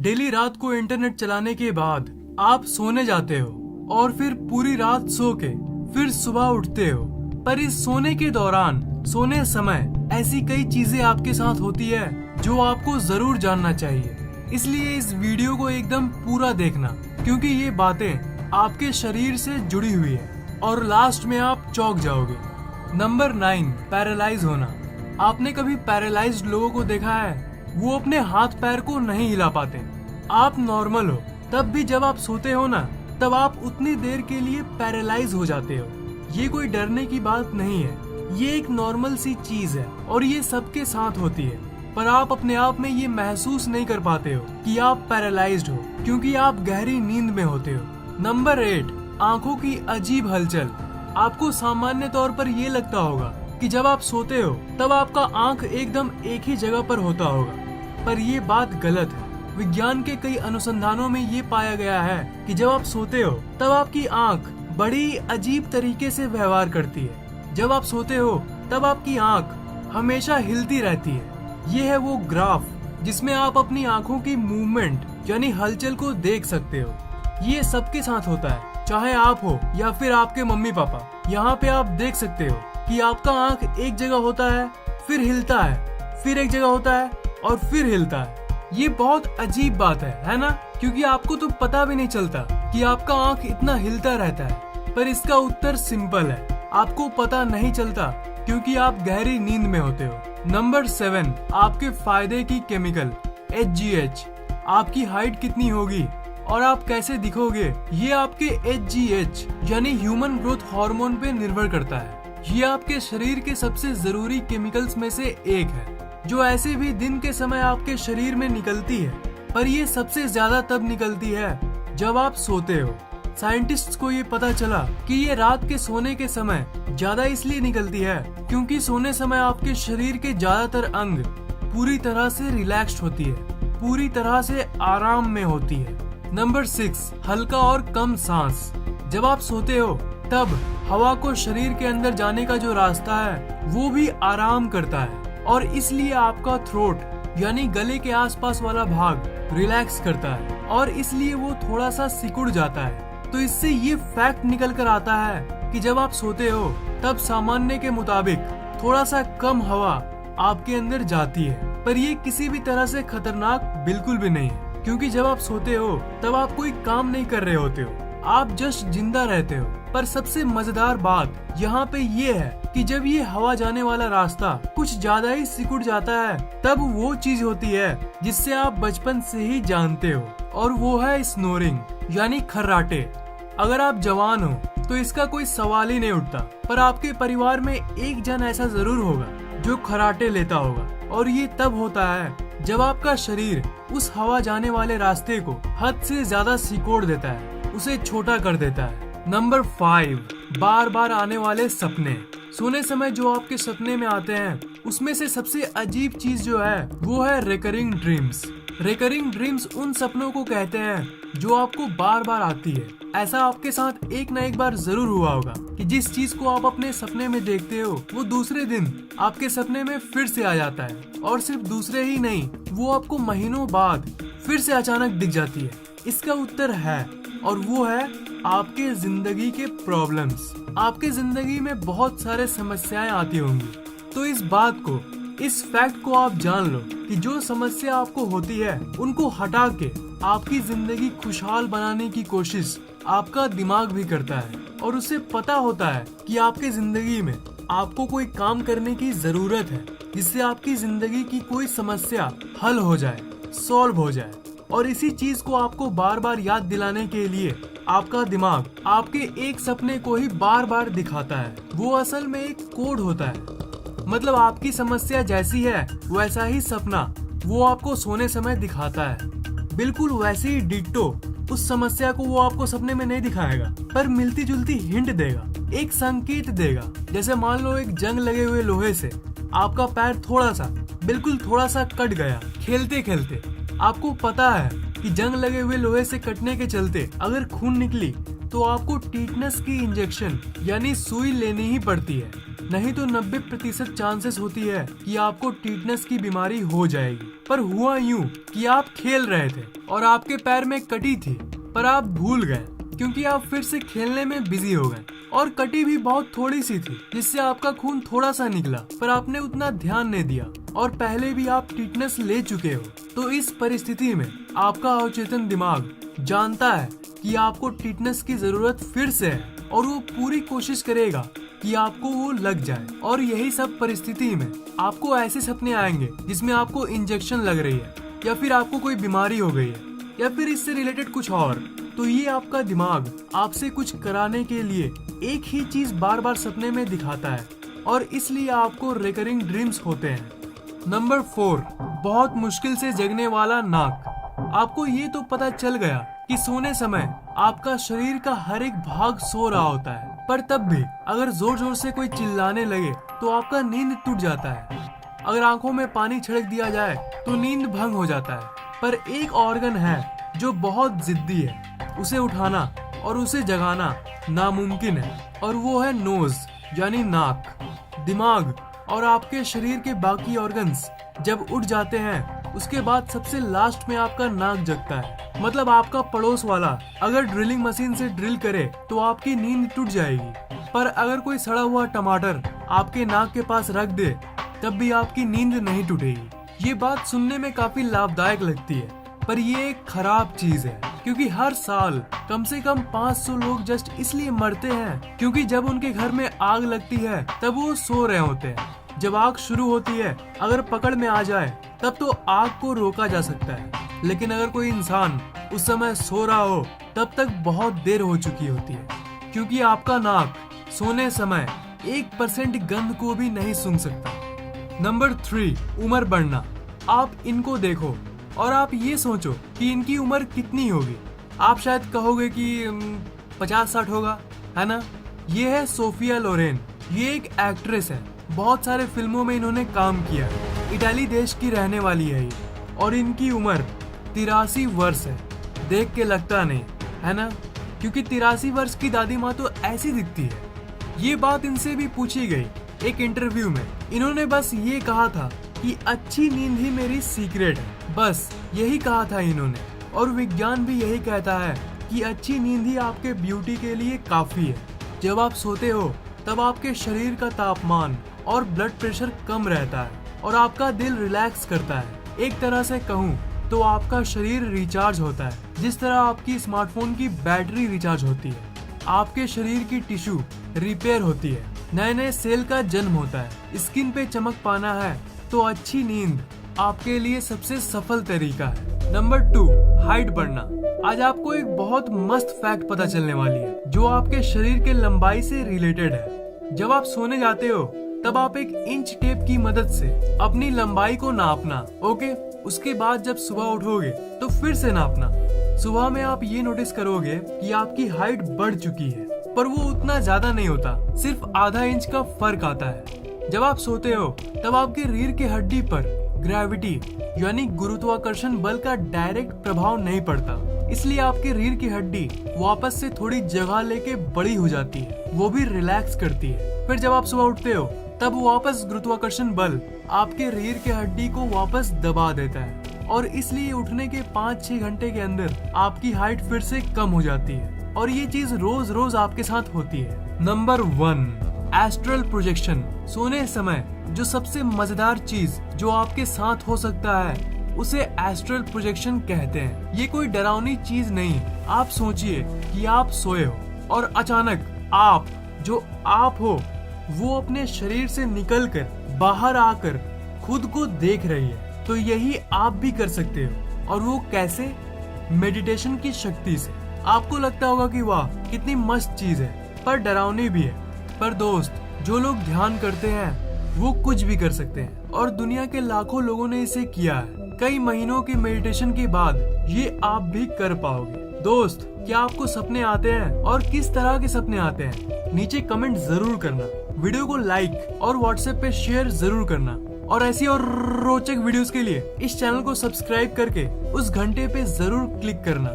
Daily रात को internet चलाने के बाद आप सोने जाते हो और फिर पूरी रात सो के फिर सुबह उठते हो। पर इस सोने के दौरान, सोने समय ऐसी कई चीजें आपके साथ होती है जो आपको जरूर जानना चाहिए। इसलिए इस वीडियो को एकदम पूरा देखना, क्योंकि ये बातें आपके शरीर से जुड़ी हुई है और लास्ट में आप चौंक जाओगे। नंबर 9, पैरालाइज होना। आपने कभी पैरालाइज्ड लोगों को देखा है? वो अपने हाथ पैर को नहीं हिला पाते। आप नॉर्मल हो, तब भी जब आप सोते हो ना, तब आप उतनी देर के लिए पैरालाइज हो जाते हो। ये कोई डरने की बात नहीं है, ये एक नॉर्मल सी चीज है और ये सबके साथ होती है। पर आप अपने आप में ये महसूस नहीं कर पाते हो कि आप पैरालाइज्ड हो, क्योंकि आप गहरी नींद में होते हो। नंबर 8, आंखों की अजीब हलचल। आपको सामान्य तौर पर ये लगता होगा कि जब आप सोते हो तब आपका आंख एकदम एक ही जगह पर होता होगा, पर ये बात गलत है। विज्ञान के कई अनुसंधानों में ये पाया गया है कि जब आप सोते हो तब आपकी आंख बड़ी अजीब तरीके से व्यवहार करती है। जब आप सोते हो तब आपकी आंख हमेशा हिलती रहती है। ये है वो ग्राफ जिसमें आप अपनी आंखों की मूवमेंट यानी हलचल को देख सकते हो। ये सबके साथ होता है, चाहे आप हो या फिर आपके मम्मी पापा। यहाँ पे आप देख सकते हो कि आपका आंख एक जगह होता है, फिर हिलता है, फिर एक जगह होता है और फिर हिलता है। ये बहुत अजीब बात है ना? क्योंकि आपको तो पता भी नहीं चलता कि आपका आंख इतना हिलता रहता है। पर इसका उत्तर सिंपल है, आपको पता नहीं चलता क्योंकि आप गहरी नींद में होते हो। नंबर 7, आपके फायदे की केमिकल HGH। आपकी हाइट कितनी होगी और आप कैसे दिखोगे, ये आपके HGH यानी ह्यूमन ग्रोथ हार्मोन पे निर्भर करता है। ये आपके शरीर के सबसे जरूरी केमिकल्स में से एक है, जो ऐसे भी दिन के समय आपके शरीर में निकलती है, पर ये सबसे ज्यादा तब निकलती है जब आप सोते हो। साइंटिस्ट्स को ये पता चला कि ये रात के सोने के समय ज्यादा इसलिए निकलती है क्योंकि सोने समय आपके शरीर के ज्यादातर अंग पूरी तरह से रिलैक्स्ड होती है, पूरी तरह से आराम में होती है। नंबर 6, हल्का और कम सांस। जब आप सोते हो तब हवा को शरीर के अंदर जाने का जो रास्ता है वो भी आराम करता है और इसलिए आपका थ्रोट यानी गले के आसपास वाला भाग रिलैक्स करता है और इसलिए वो थोड़ा सा सिकुड़ जाता है। तो इससे ये फैक्ट निकल कर आता है कि जब आप सोते हो तब सामान्य के मुताबिक थोड़ा सा कम हवा आपके अंदर जाती है। पर ये किसी भी तरह से खतरनाक बिल्कुल भी नहीं है, क्योंकि जब आप सोते हो तब आप कोई काम नहीं कर रहे होते हो, आप जस्ट जिंदा रहते हो। पर सबसे मजेदार बात यहाँ पे ये है कि जब ये हवा जाने वाला रास्ता कुछ ज्यादा ही सिकुड़ जाता है, तब वो चीज होती है जिससे आप बचपन से ही जानते हो, और वो है स्नोरिंग यानी खर्राटे। अगर आप जवान हो तो इसका कोई सवाल ही नहीं उठता, पर आपके परिवार में एक जन ऐसा जरूर होगा जो खर्राटे लेता होगा, और ये तब होता है जब आपका शरीर उस हवा जाने वाले रास्ते को हद से ज्यादा सिकोड़ देता है, उसे छोटा कर देता है। नंबर 5, बार बार आने वाले सपने। सोने समय जो आपके सपने में आते हैं उसमें से सबसे अजीब चीज जो है वो है रिकरिंग ड्रीम्स। रिकरिंग ड्रीम्स उन सपनों को कहते हैं जो आपको बार बार आती है। ऐसा आपके साथ एक ना एक बार जरूर हुआ होगा कि जिस चीज को आप अपने सपने में देखते हो वो दूसरे दिन आपके सपने में फिर से आ जाता है, और सिर्फ दूसरे ही नहीं, वो आपको महीनों बाद फिर से अचानक दिख जाती है। इसका उत्तर है, और वो है आपके जिंदगी के प्रॉब्लम्स। आपके जिंदगी में बहुत सारे समस्याएं आती होंगी, तो इस बात को, इस फैक्ट को आप जान लो कि जो समस्या आपको होती है उनको हटा के आपकी जिंदगी खुशहाल बनाने की कोशिश आपका दिमाग भी करता है, और उसे पता होता है कि आपके जिंदगी में आपको कोई काम करने की जरूरत है जिससे आपकी जिंदगी की कोई समस्या हल हो जाए, सॉल्व हो जाए। और इसी चीज को आपको बार बार याद दिलाने के लिए आपका दिमाग आपके एक सपने को ही बार बार दिखाता है। वो असल में एक कोड होता है, मतलब आपकी समस्या जैसी है वैसा ही सपना वो आपको सोने समय दिखाता है। बिल्कुल वैसे ही डिट्टो उस समस्या को वो आपको सपने में नहीं दिखाएगा, पर मिलती जुलती हिंट देगा, एक संकेत देगा। जैसे मान लो एक जंग लगे हुए लोहे से आपका पैर थोड़ा सा, बिल्कुल थोड़ा सा कट गया खेलते खेलते। आपको पता है कि जंग लगे हुए लोहे से कटने के चलते अगर खून निकली तो आपको टीटनस की इंजेक्शन यानी सुई लेनी ही पड़ती है। नहीं तो 90% चांसेस होती है कि आपको टीटनेस की बीमारी हो जाएगी। पर हुआ यूं कि आप खेल रहे थे और आपके पैर में कटी थी, पर आप भूल गए क्योंकि आप फिर से खेलने में बिजी हो गए। और कटी भी बहुत थोड़ी सी थी, जिससे आपका खून थोड़ा सा निकला, पर आपने उतना ध्यान नहीं दिया और पहले भी आप टीटनेस ले चुके हो। तो इस परिस्थिति में आपका अवचेतन दिमाग जानता है कि आपको टीटनेस की जरूरत फिर से है और वो पूरी कोशिश करेगा कि आपको वो लग जाए। और यही सब परिस्थिति में आपको ऐसे सपने आएंगे जिसमें आपको इंजेक्शन लग रही है, या फिर आपको कोई बीमारी हो गई है, या फिर इससे रिलेटेड कुछ और। तो ये आपका दिमाग आपसे कुछ कराने के लिए एक ही चीज बार बार सपने में दिखाता है, और इसलिए आपको रिकरिंग ड्रीम्स होते हैं। नंबर 4, बहुत मुश्किल से जगने वाला नाक। आपको ये तो पता चल गया कि सोने समय आपका शरीर का हर एक भाग सो रहा होता है, पर तब भी अगर जोर जोर से कोई चिल्लाने लगे तो आपका नींद टूट जाता है। अगर आंखों में पानी छिड़क दिया जाए तो नींद भंग हो जाता है। पर एक ऑर्गन है जो बहुत जिद्दी है, उसे उठाना और उसे जगाना नामुमकिन है, और वो है नोज यानी नाक। दिमाग और आपके शरीर के बाकी ऑर्गन्स जब उठ जाते हैं, उसके बाद सबसे लास्ट में आपका नाक जगता है। मतलब आपका पड़ोस वाला अगर ड्रिलिंग मशीन से ड्रिल करे तो आपकी नींद टूट जाएगी, पर अगर कोई सड़ा हुआ टमाटर आपके नाक के पास रख दे तब भी आपकी नींद नहीं टूटेगी। ये बात सुनने में काफी लाभदायक लगती है, पर ये एक खराब चीज है, क्योंकि हर साल कम से कम 500 लोग जस्ट इसलिए मरते हैं क्योंकि जब उनके घर में आग लगती है तब वो सो रहे होते हैं। जब आग शुरू होती है, अगर पकड़ में आ जाए तब तो आग को रोका जा सकता है, लेकिन अगर कोई इंसान उस समय सो रहा हो तब तक बहुत देर हो चुकी होती है, क्योंकि आपका नाक सोने समय 1% गंध को भी नहीं सूंघ सकता। नंबर 3, उम्र बढ़ना। आप इनको देखो और आप ये सोचो कि इनकी उम्र कितनी होगी। आप शायद कहोगे कि 50-60 होगा, है ना। ये है सोफिया लोरेन। ये एक एक्ट्रेस है, बहुत सारे फिल्मों में इन्होंने काम किया है। इटाली देश की रहने वाली है ये, और इनकी उम्र 83 वर्ष है। देख के लगता नहीं, है ना, क्योंकि 83 वर्ष की दादी माँ तो ऐसी दिखती है। ये बात इनसे भी पूछी गई एक इंटरव्यू में। इन्होंने बस ये कहा था कि अच्छी नींद ही मेरी सीक्रेट है, बस यही कहा था इन्होंने। और विज्ञान भी यही कहता है कि अच्छी नींद ही आपके ब्यूटी के लिए काफी है। जब आप सोते हो तब आपके शरीर का तापमान और ब्लड प्रेशर कम रहता है और आपका दिल रिलैक्स करता है। एक तरह से कहूँ तो आपका शरीर रिचार्ज होता है, जिस तरह आपकी स्मार्टफोन की बैटरी रिचार्ज होती है। आपके शरीर की टिश्यू रिपेयर होती है, नए नए सेल का जन्म होता है। स्किन पे चमक पाना है तो अच्छी नींद आपके लिए सबसे सफल तरीका है। नंबर 2, हाइट बढ़ना। आज आपको एक बहुत मस्त फैक्ट पता चलने वाली है जो आपके शरीर के लंबाई से रिलेटेड है। जब आप सोने जाते हो तब आप एक इंच टेप की मदद से अपनी लंबाई को नापना, ओके। उसके बाद जब सुबह उठोगे तो फिर से नापना। सुबह में आप ये नोटिस करोगे कि आपकी हाइट बढ़ चुकी है, पर वो उतना ज्यादा नहीं होता, सिर्फ आधा इंच का फर्क आता है। जब आप सोते हो तब आपके रीढ़ की हड्डी पर ग्रेविटी यानी गुरुत्वाकर्षण बल का डायरेक्ट प्रभाव नहीं पड़ता, इसलिए आपके रीढ़ की हड्डी वापस से थोड़ी जगह लेके बड़ी हो जाती है, वो भी रिलैक्स करती है। फिर जब आप सुबह उठते हो तब वापस गुरुत्वाकर्षण बल आपके रीढ़ की हड्डी को वापस दबा देता है, और इसलिए उठने के 5-6 घंटे के अंदर आपकी हाइट फिर से कम हो जाती है। और ये चीज रोज रोज आपके साथ होती है। Number 1, astral projection. सोने समय जो सबसे मजेदार चीज जो आपके साथ हो सकता है उसे एस्ट्रल प्रोजेक्शन कहते हैं। ये कोई डरावनी चीज नहीं। आप सोचिए कि आप सोए हो और अचानक आप जो आप हो वो अपने शरीर से निकलकर बाहर आकर खुद को देख रही है। तो यही आप भी कर सकते हो। और वो कैसे? मेडिटेशन की शक्ति से। आपको लगता होगा कि वाह कितनी मस्त चीज है, पर डरावनी भी है। पर दोस्त, जो लोग ध्यान करते हैं वो कुछ भी कर सकते हैं, और दुनिया के लाखों लोगों ने इसे किया है। कई महीनों की मेडिटेशन के बाद ये आप भी कर पाओगे। दोस्त, क्या आपको सपने आते हैं और किस तरह के सपने आते हैं? नीचे कमेंट जरूर करना, वीडियो को लाइक और व्हाट्सएप पे शेयर जरूर करना, और ऐसी और रोचक वीडियोस के लिए इस चैनल को सब्सक्राइब करके उस घंटे पे जरूर क्लिक करना।